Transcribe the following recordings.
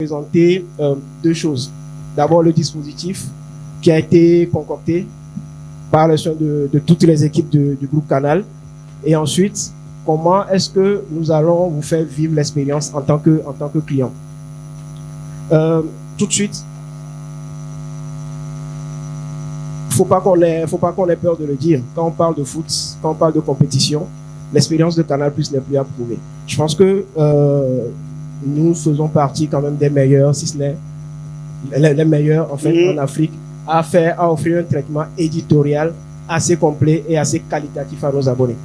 présenter deux choses. D'abord, le dispositif qui a été concocté par les soins de toutes les équipes du groupe Canal. Et ensuite, comment est-ce que nous allons vous faire vivre l'expérience en tant que client. Tout de suite, faut pas qu'on ait peur de le dire. Quand on parle de foot, quand on parle de compétition, l'expérience de Canal+ n'est plus à prouver. Je pense que nous faisons partie quand même des meilleurs, si ce n'est les meilleurs en fait en Afrique, à offrir un traitement éditorial assez complet et assez qualitatif à nos abonnés.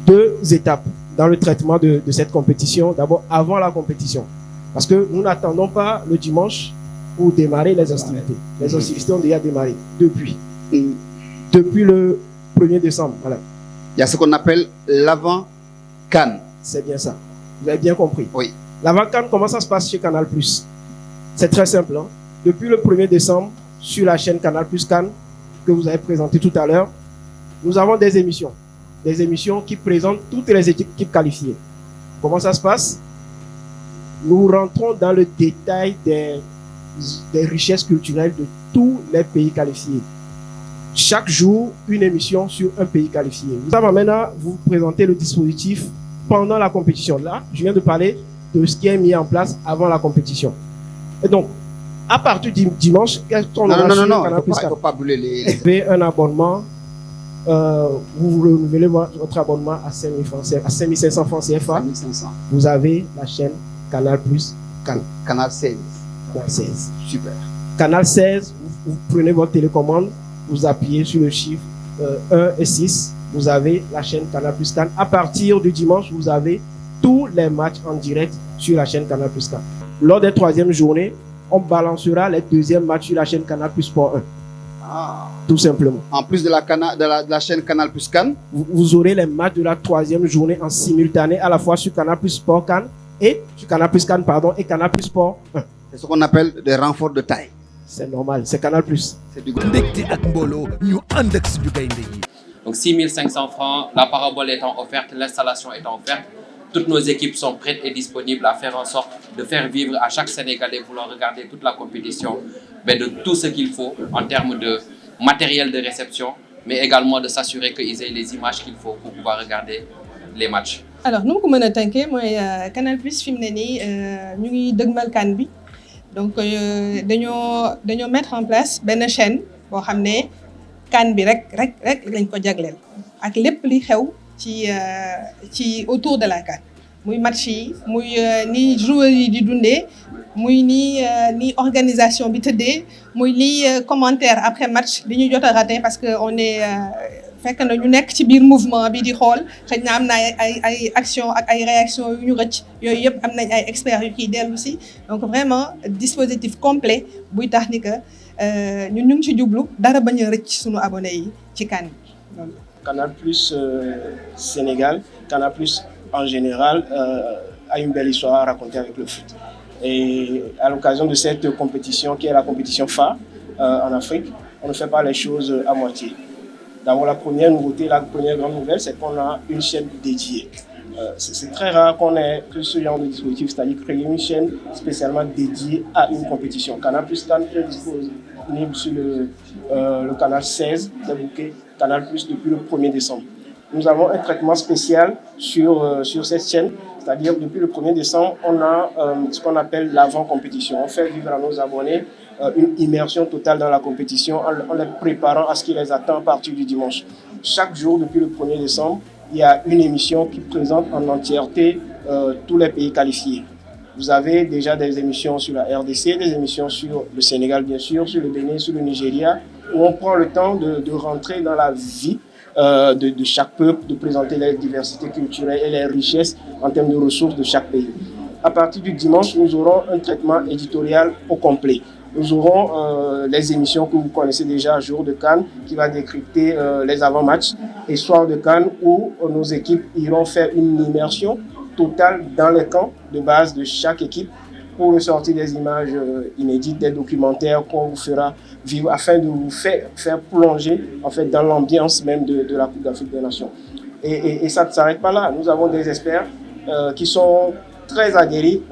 Deux étapes dans le traitement de cette compétition. D'abord, avant la compétition, parce que nous n'attendons pas le dimanche pour démarrer les hostilités. Les hostilités ont déjà démarré depuis le 1er décembre. Voilà. Il y a ce qu'on appelle l'avant-CAN. C'est bien ça. Vous avez bien compris. Oui. L'avant-CAN, comment ça se passe chez Canal+? C'est très simple. Hein? Depuis le 1er décembre, sur la chaîne Canal+ CAN, que vous avez présenté tout à l'heure, nous avons des émissions. Des émissions qui présentent toutes les équipes qualifiées. Comment ça se passe? Nous rentrons dans le détail des richesses culturelles de tous les pays qualifiés. Chaque jour, une émission sur un pays qualifié. Nous allons maintenant vous présenter le dispositif pendant la compétition. Là, je viens de parler de ce qui est mis en place avant la compétition. Et donc, à partir du dimanche, qu'est-ce qu'on aura sur Canal+? Il ne faut pas brûler les... Vous avez un abonnement, vous renouvelez votre abonnement à 5500 francs CFA. 5500. Vous avez la chaîne Canal+ CAN. Canal 16. Canal 16. Super. Canal 16, vous prenez votre télécommande, vous appuyez sur le chiffre 1 et 6, vous avez la chaîne Canal+ CAN. À partir du dimanche, vous avez tous les matchs en direct sur la chaîne Canal+ CAN. Lors des troisièmes journées, on balancera les deuxièmes matchs sur la chaîne Canal+ Sport 1. Tout simplement. En plus de la chaîne Canal+ CAN, vous aurez les matchs de la troisième journée en simultané, à la fois sur Canal+ Sport CAN et sur Canal+ CAN, et Canal+ Sport 1. C'est ce qu'on appelle des renforts de taille. C'est normal, c'est Canal+. C'est du Donc 6500 francs, la parabole étant offerte, l'installation étant offerte, toutes nos équipes sont prêtes et disponibles à faire en sorte de faire vivre à chaque Sénégalais voulant regarder toute la compétition de tout ce qu'il faut en termes de matériel de réception, mais également de s'assurer qu'ils aient les images qu'il faut pour pouvoir regarder les matchs. Alors, nous, comme on a tanké, moi, Canal+ fi mu ne nii ñu ngi dëgmal CAN bi donc dañoo mettre en place benn chaîne boo xam ne CAN bi rek lañ ko jagleel ak lépp li xew ci autour de la CAN muy match yi muy ni joueurs yi di dundee muy ni organisation bi tëddee muy li commentaire après match li ñu jot a raté parce que on est fekk na ñu nekk ci biir mouvement bi di xool xëy na am na ay action ak ay réaction yu ñu rëcc yooyu yëpp am nañ ay experts yu ciy dellu si donc vraiment dispositif complet buy tax ni que ñun ñu ngi ci jublu dara bañ a rëcc suñu abonnés yi ci CAN bi. Canal+ Sénégal, Canal+ en général a une belle histoire à raconter avec le foot. Et à l'occasion de cette compétition qui est la compétition phare en Afrique, on ne fait pas les choses à moitié. D'abord, la première nouveauté, la première grande nouvelle, c'est qu'on a une chaîne dédiée. C'est très rare qu'on ait ce genre de dispositif, c'est-à-dire créer une chaîne spécialement dédiée à une compétition. Canal+ CAN est disponible sur le canal 16, c'est booké Canal+ depuis le 1er décembre. Nous avons un traitement spécial sur cette chaîne, c'est-à-dire depuis le 1er décembre, on a ce qu'on appelle l'avant-compétition. On fait vivre à nos abonnés une immersion totale dans la compétition en les préparant à ce qui les attend à partir du dimanche. Chaque jour, depuis le 1er décembre, il y a une émission qui présente en entièreté tous les pays qualifiés. Vous avez déjà des émissions sur la RDC, des émissions sur le Sénégal bien sûr, sur le Bénin, sur le Nigeria, où on prend le temps de rentrer dans la vie de chaque peuple, de présenter les diversités culturelles et les richesses en termes de ressources de chaque pays. À partir du dimanche, nous aurons un traitement éditorial au complet. Nous aurons les émissions que vous connaissez déjà, Jour de CAN, qui va décrypter les avant-matchs, et Soir de CAN, où nos équipes iront faire une immersion totale dans les camps de base de chaque équipe pour ressortir des images inédites, des documentaires qu'on vous fera vivre afin de vous faire plonger en fait, dans l'ambiance même de la Coupe d'Afrique des Nations. Et ça ne s'arrête pas là. Nous avons des experts qui sont très aguerris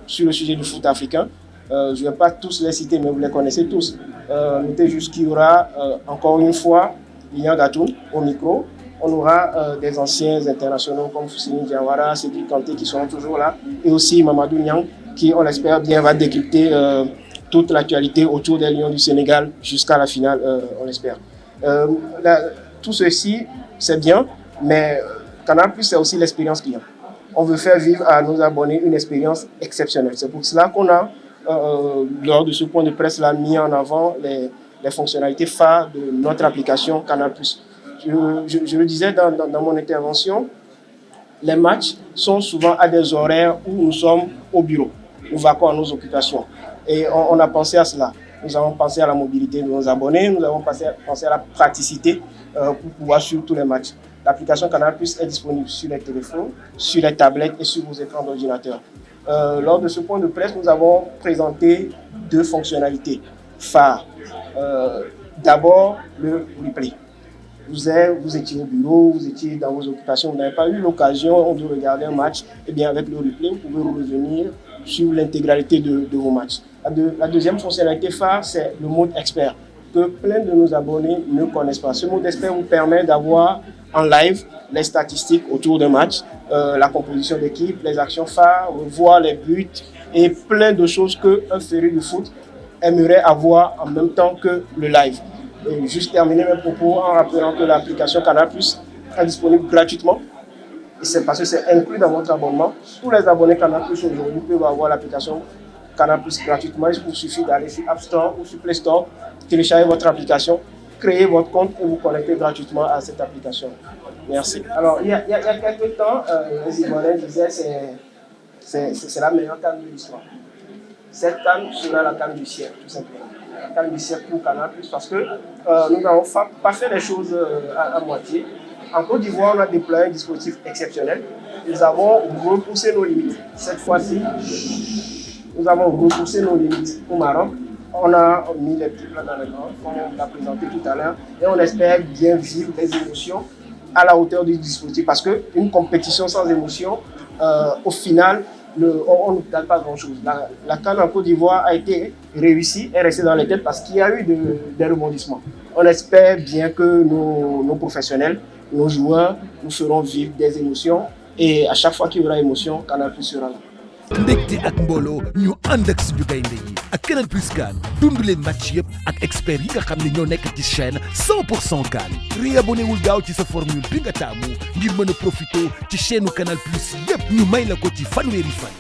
sur le sujet du foot africain. Je ne vais pas tous les citer, mais vous les connaissez tous. Notez juste qu'il y aura encore une fois Lilian Gatoum au micro. On aura des anciens internationaux comme Foussini Diawara, Cédric Kanté qui seront toujours là. Et aussi Mamadou Niang qui, on l'espère bien, va décrypter toute l'actualité autour des Lions du Sénégal jusqu'à la finale, on l'espère. Tout ceci, c'est bien, mais Canal+, c'est aussi l'expérience client. On veut faire vivre à nos abonnés une expérience exceptionnelle. C'est pour cela qu'on a, lors de ce point de presse, là, mis en avant les fonctionnalités phares de notre application Canal+. Je le disais dans mon intervention, les matchs sont souvent à des horaires où nous sommes au bureau. Nous vaquons à nos occupations. Et on a pensé à cela. Nous avons pensé à la mobilité de nos abonnés, nous avons pensé à la praticité pour pouvoir suivre tous les matchs. L'application Canal+ est disponible sur les téléphones, sur les tablettes et sur vos écrans d'ordinateur. Lors de ce point de presse, nous avons présenté 2 fonctionnalités phares. D'abord, le replay. Vous étiez au bureau, vous étiez dans vos occupations, vous n'avez pas eu l'occasion de regarder un match. Eh bien, avec le replay, vous pouvez revenir sur l'intégralité de vos matchs. La deuxième fonctionnalité phare, c'est le mode expert, que plein de nos abonnés ne connaissent pas. Ce mode expert vous permet d'avoir en live les statistiques autour d'un match, la composition d'équipe, les actions phares, voir les buts et plein de choses qu'un féru de foot aimerait avoir en même temps que le live. Et juste terminer mes propos en rappelant que l'application Canal+ est disponible gratuitement. Et c'est parce que c'est inclus dans votre abonnement. Tous les abonnés Canal+ aujourd'hui peuvent avoir l'application Canal+ gratuitement. Il vous suffit d'aller sur App Store ou sur Play Store, télécharger votre application, créer votre compte et vous connecter gratuitement à cette application. Merci. Alors, il y a quelques temps, les Ivoiriens disaient que c'est la meilleure CAN de l'histoire. Cette CAN sera la CAN du siècle, tout simplement. La CAN du siècle pour Canal+, parce que nous n'avons pas fait les choses à moitié. En Côte d'Ivoire, on a déployé un dispositif exceptionnel. Nous avons repoussé nos limites. Cette fois-ci, nous avons repoussé nos limites au Maroc. On a mis les petits plats dans les grands, comme on l'a présenté tout à l'heure, et on espère bien vivre les émotions à la hauteur du dispositif. Parce qu'une compétition sans émotion, au final, on ne gagne pas grand-chose. La CAN en Côte d'Ivoire a été réussie et restée dans les têtes parce qu'il y a eu des rebondissements. On espère bien que nos professionnels, nos joueurs, nous feront vivre des émotions. Et à chaque fois qu'il y aura émotion, Canal+ sera là. ndekte ak mbooloo ñu ànd ak suñu gaynde yi ak Canal+ CAN dund leen match yëpp ak experts yi nga xam ne ñoo nekk ci chaîne 100% CAN réabonné wul gaaw ci sa formule bi nga taamu ngir mën a profité ci chaîne Canal+ yëpp ñu may la ko ci fanweeri fan